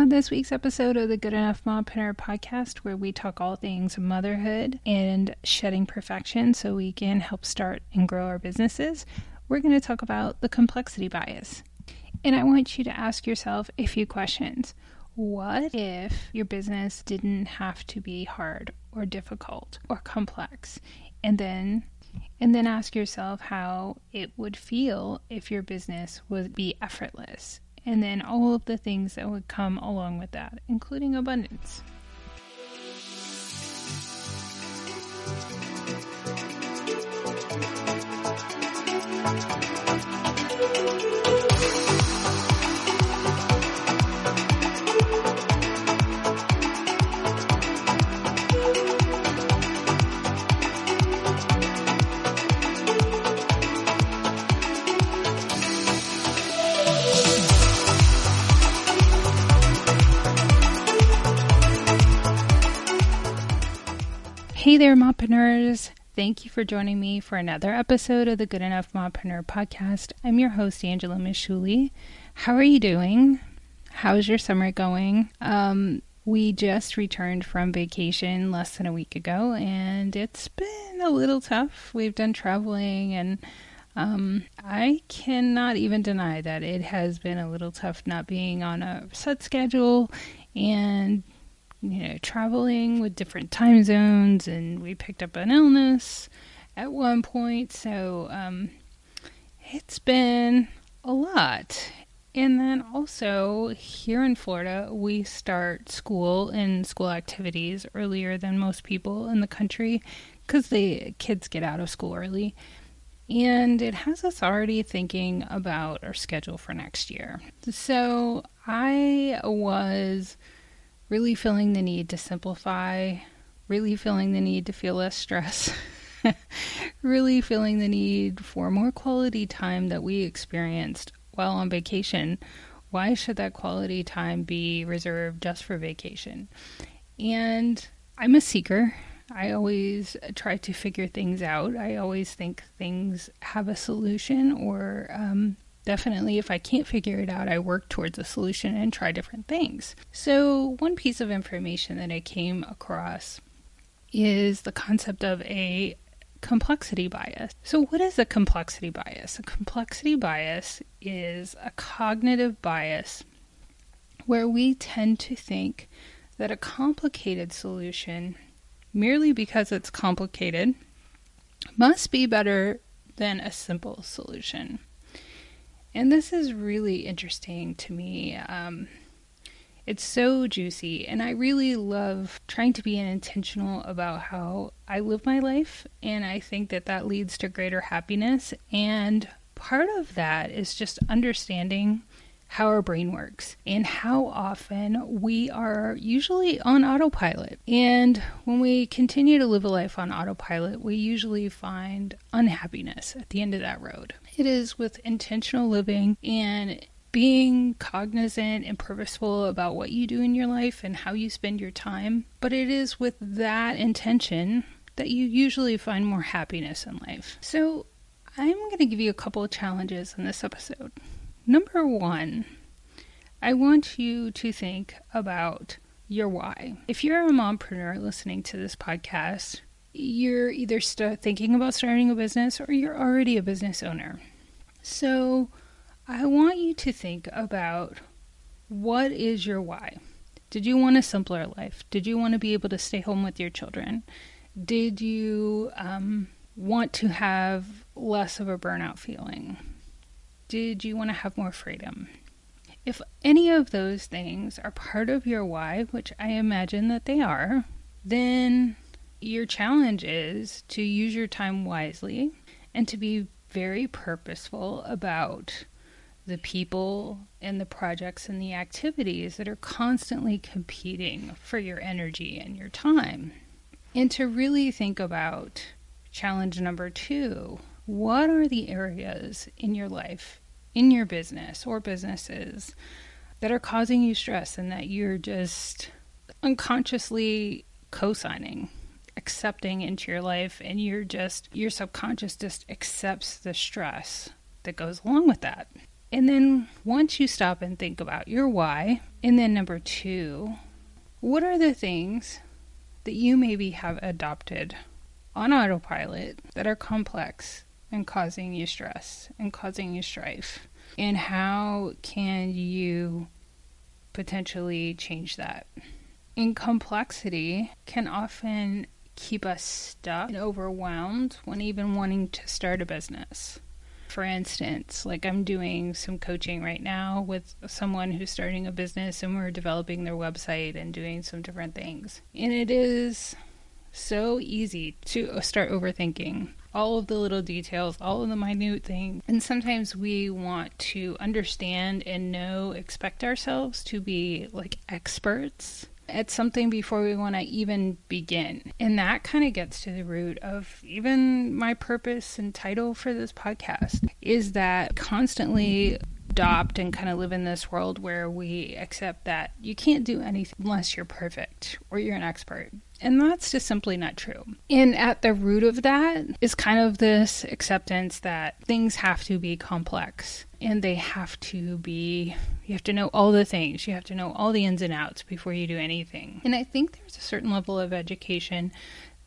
on this week's episode of the Good Enough Mompreneur podcast, where we talk all things motherhood and shedding perfection so we can help start and grow our businesses. We're going to talk about the complexity bias. And I want you to ask yourself a few questions. What if your business didn't have to be hard or difficult or complex? And then ask yourself how it would feel if your business would be effortless. And then all of the things that would come along with that, including abundance. Hey there, Mompreneurs. Thank you for joining me for another episode of the Good Enough Mompreneur podcast. I'm your host, Angela Mishuli. How are you doing? How's your summer going? We just returned from vacation less than a week ago, and it's been a little tough. We've done traveling, and I cannot even deny that it has been a little tough not being on a set schedule and traveling with different time zones, and we picked up an illness at one point, so it's been a lot. And then also here in Florida, we start school and school activities earlier than most people in the country because the kids get out of school early, and it has us already thinking about our schedule for next year. So I was really feeling the need to simplify, really feeling the need to feel less stress, really feeling the need for more quality time that we experienced while on vacation. Why should that quality time be reserved just for vacation? And I'm a seeker. I always try to figure things out. I always think things have a solution, or definitely, if I can't figure it out, I work towards a solution and try different things. So one piece of information that I came across is the concept of a complexity bias. So what is a complexity bias? A complexity bias is a cognitive bias where we tend to think that a complicated solution, merely because it's complicated, must be better than a simple solution. And this is really interesting to me. It's so juicy, and I really love trying to be intentional about how I live my life, and I think that leads to greater happiness. And part of that is just understanding how our brain works and how often we are usually on autopilot. And when we continue to live a life on autopilot, we usually find unhappiness at the end of that road. It is with intentional living and being cognizant and purposeful about what you do in your life and how you spend your time. But it is with that intention that you usually find more happiness in life. So I'm going to give you a couple of challenges in this episode. Number one, I want you to think about your why. If you're a mompreneur listening to this podcast, you're either thinking about starting a business or you're already a business owner. So I want you to think about, what is your why? Did you want a simpler life? Did you want to be able to stay home with your children? Did you want to have less of a burnout feeling? Did you want to have more freedom? If any of those things are part of your why, which I imagine that they are, then your challenge is to use your time wisely and to be very purposeful about the people and the projects and the activities that are constantly competing for your energy and your time. And to really think about challenge number two. What are the areas in your life, in your business or businesses, that are causing you stress and that you're just unconsciously cosigning, accepting into your life, and your subconscious just accepts the stress that goes along with that? And then once you stop and think about your why, and then number 2, what are the things that you maybe have adopted on autopilot that are complex and causing you stress and causing you strife? And how can you potentially change that? And complexity can often keep us stuck and overwhelmed when even wanting to start a business. For instance, like I'm doing some coaching right now with someone who's starting a business, and we're developing their website and doing some different things. And it is so easy to start overthinking all of the little details, all of the minute things. And sometimes we want to understand and expect ourselves to be like experts at something before we want to even begin. And that kind of gets to the root of even my purpose and title for this podcast, is that constantly adopt and kind of live in this world where we accept that you can't do anything unless you're perfect or you're an expert. And that's just simply not true. And at the root of that is kind of this acceptance that things have to be complex, and they have to be, you have to know all the things, you have to know all the ins and outs before you do anything. And I think there's a certain level of education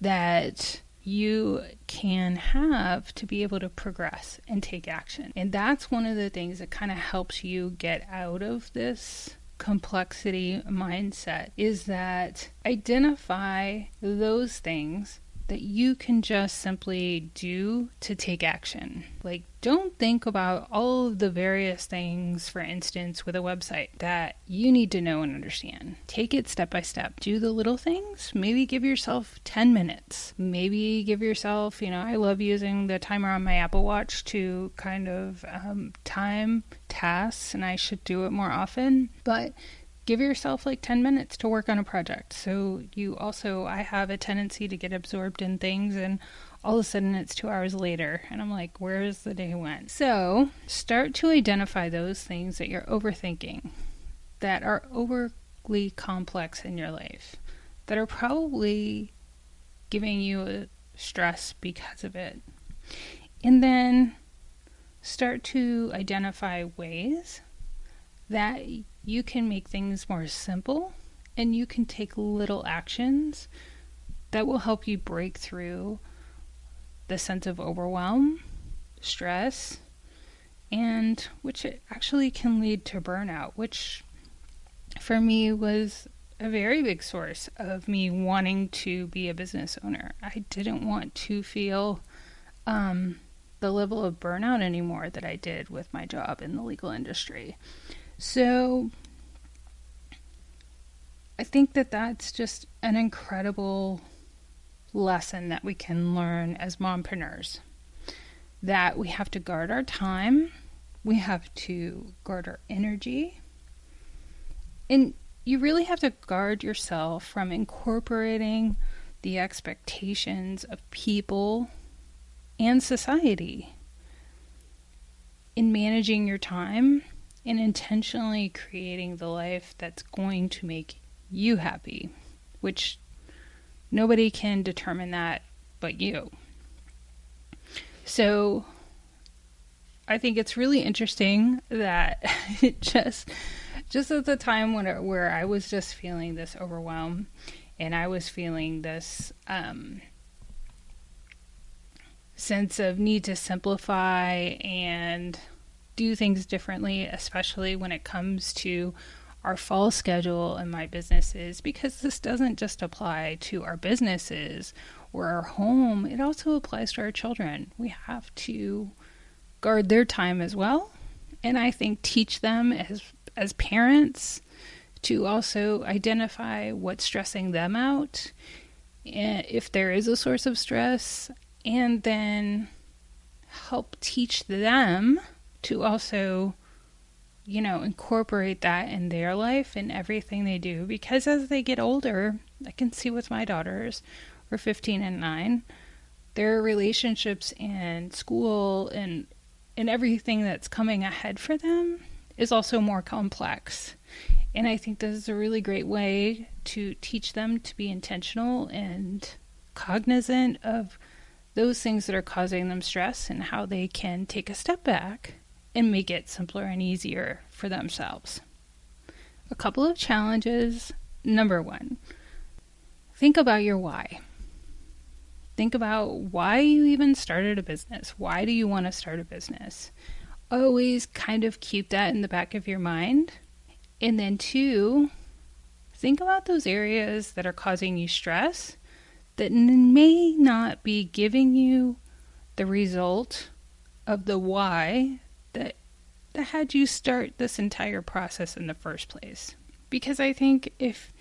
that you can have to be able to progress and take action. And that's one of the things that kind of helps you get out of this complexity mindset, is that identify those things that you can just simply do to take action. Like, don't think about all of the various things, for instance, with a website that you need to know and understand. Take it step by step. Do the little things. Maybe give yourself 10 minutes. Maybe give yourself, I love using the timer on my Apple Watch to kind of time tasks, and I should do it more often. But give yourself like 10 minutes to work on a project. So I have a tendency to get absorbed in things, and all of a sudden it's 2 hours later and I'm like, where's the day went? So start to identify those things that you're overthinking, that are overly complex in your life, that are probably giving you stress because of it. And then start to identify ways that you can make things more simple, and you can take little actions that will help you break through the sense of overwhelm, stress, and which actually can lead to burnout, which for me was a very big source of me wanting to be a business owner. I didn't want to feel the level of burnout anymore that I did with my job in the legal industry. So I think that that's just an incredible lesson that we can learn as mompreneurs, that we have to guard our time, we have to guard our energy, and you really have to guard yourself from incorporating the expectations of people and society in managing your time and intentionally creating the life that's going to make you happy, which nobody can determine that but you. So I think it's really interesting that just at the time where I was just feeling this overwhelm, and I was feeling this sense of need to simplify and do things differently, especially when it comes to our fall schedule and my businesses, because this doesn't just apply to our businesses or our home, it also applies to our children. We have to guard their time as well, and I think teach them as parents to also identify what's stressing them out, if there is a source of stress, and then help teach them to also incorporate that in their life and everything they do. Because as they get older, I can see with my daughters, who are 15 and 9, their relationships and school and everything that's coming ahead for them is also more complex. And I think this is a really great way to teach them to be intentional and cognizant of those things that are causing them stress, and how they can take a step back and make it simpler and easier for themselves. A couple of challenges. Number one, think about your why. Think about why you even started a business. Why do you want to start a business? Always kind of keep that in the back of your mind. And then two, think about those areas that are causing you stress that may not be giving you the result of the why that had you start this entire process in the first place. Because I think if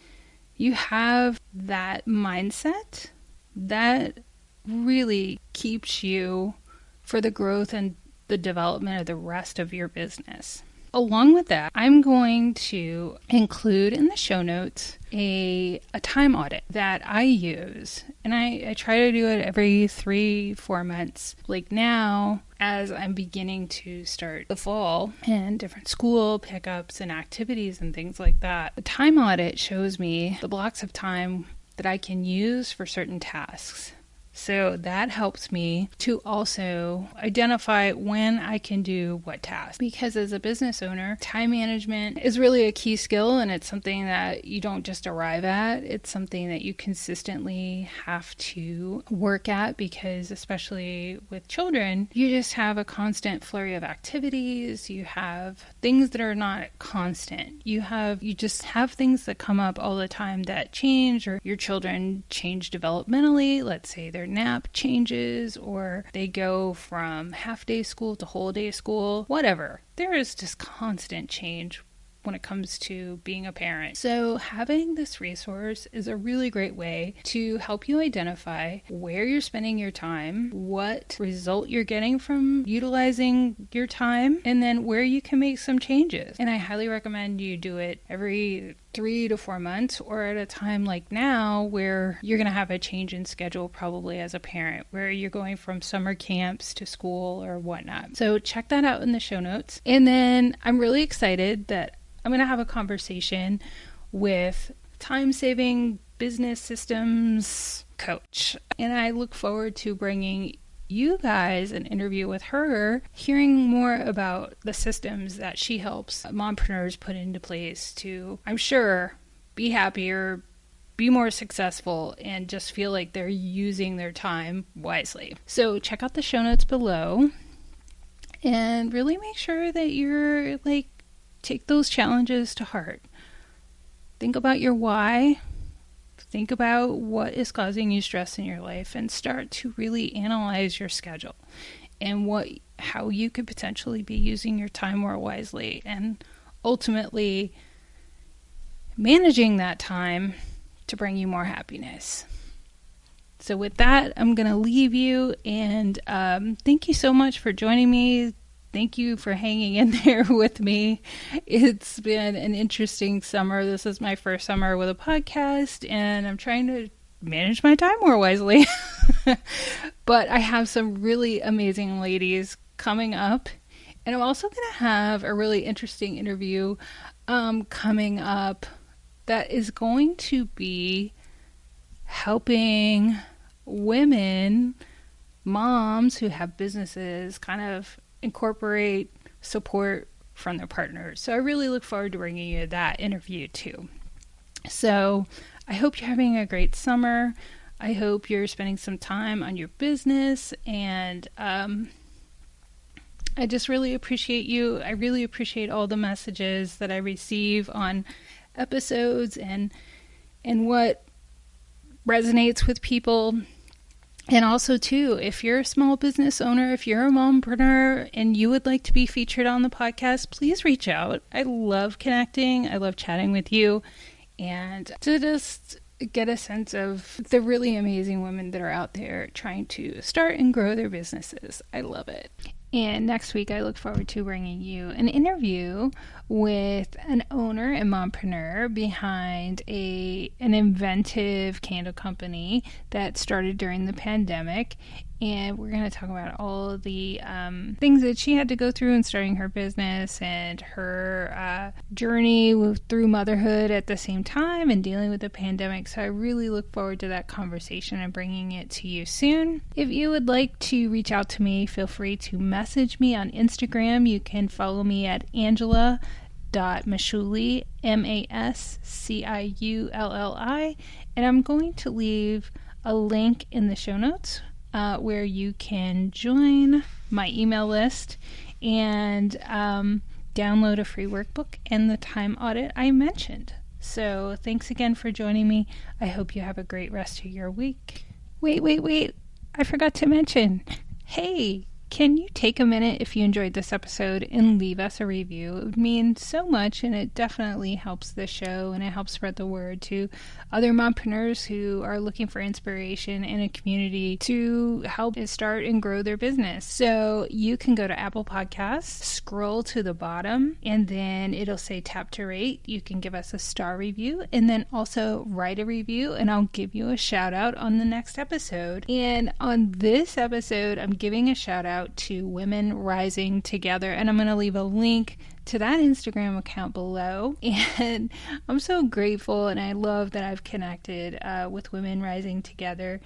you have that mindset, that really keeps you for the growth and the development of the rest of your business. Along with that, I'm going to include in the show notes a time audit that I use. And I try to do it every 3-4 months. Like now, as I'm beginning to start the fall and different school pickups and activities and things like that, the time audit shows me the blocks of time that I can use for certain tasks. So that helps me to also identify when I can do what task. Because as a business owner, time management is really a key skill, and it's something that you don't just arrive at. It's something that you consistently have to work at, because especially with children, you just have a constant flurry of activities. You have things that are not constant. You just have things that come up all the time that change, or your children change developmentally. Let's say their nap changes, or they go from half-day school to whole-day school, whatever. There is just constant change when it comes to being a parent. So having this resource is a really great way to help you identify where you're spending your time, what result you're getting from utilizing your time, and then where you can make some changes. And I highly recommend you do it every 3 to 4 months, or at a time like now where you're going to have a change in schedule probably as a parent, where you're going from summer camps to school or whatnot. So check that out in the show notes. And then I'm really excited that I'm going to have a conversation with time-saving business systems coach. And I look forward to bringing you guys an interview with her, hearing more about the systems that she helps mompreneurs put into place to, I'm sure, be happier, be more successful, and just feel like they're using their time wisely. So check out the show notes below and really make sure that you're take those challenges to heart. Think about your why. Think about what is causing you stress in your life, and start to really analyze your schedule and how you could potentially be using your time more wisely, and ultimately managing that time to bring you more happiness. So with that, I'm going to leave you, and thank you so much for joining me. Thank you for hanging in there with me. It's been an interesting summer. This is my first summer with a podcast, and I'm trying to manage my time more wisely. But I have some really amazing ladies coming up, and I'm also going to have a really interesting interview coming up that is going to be helping women, moms who have businesses, kind of incorporate support from their partners. So I really look forward to bringing you that interview too. So I hope you're having a great summer. I hope you're spending some time on your business, and I just really appreciate you. I really appreciate all the messages that I receive on episodes and what resonates with people. And also, too, if you're a small business owner, if you're a mompreneur and you would like to be featured on the podcast, please reach out. I love connecting. I love chatting with you, and to just get a sense of the really amazing women that are out there trying to start and grow their businesses. I love it. And next week, I look forward to bringing you an interview with an owner and mompreneur behind an inventive candle company that started during the pandemic. And we're going to talk about all of the things that she had to go through in starting her business and her journey through motherhood at the same time and dealing with the pandemic. So I really look forward to that conversation and bringing it to you soon. If you would like to reach out to me, feel free to message me on Instagram. You can follow me at Angela.Masciulli, Masciulli, and I'm going to leave a link in the show notes where you can join my email list and download a free workbook and the time audit I mentioned. So thanks again for joining me. I hope you have a great rest of your week. Wait. I forgot to mention. Hey, can you take a minute if you enjoyed this episode and leave us a review? It would mean so much, and it definitely helps the show, and it helps spread the word to other mompreneurs who are looking for inspiration in a community to help start and grow their business. So you can go to Apple Podcasts, scroll to the bottom, and then it'll say tap to rate. You can give us a star review, and then also write a review, and I'll give you a shout out on the next episode. And on this episode, I'm giving a shout out to Women Rising Together, and I'm going to leave a link to that Instagram account below. And I'm so grateful, and I love that I've connected with Women Rising Together.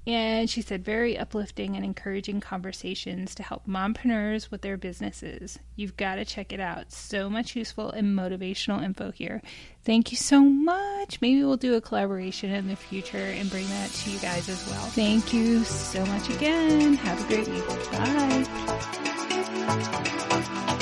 And she said very uplifting and encouraging conversations to help mompreneurs with their businesses. You've got to check it out. So much useful and motivational info here. Thank you so much. Maybe we'll do a collaboration in the future and bring that to you guys as well. Thank you so much again. Have a great week. Bye.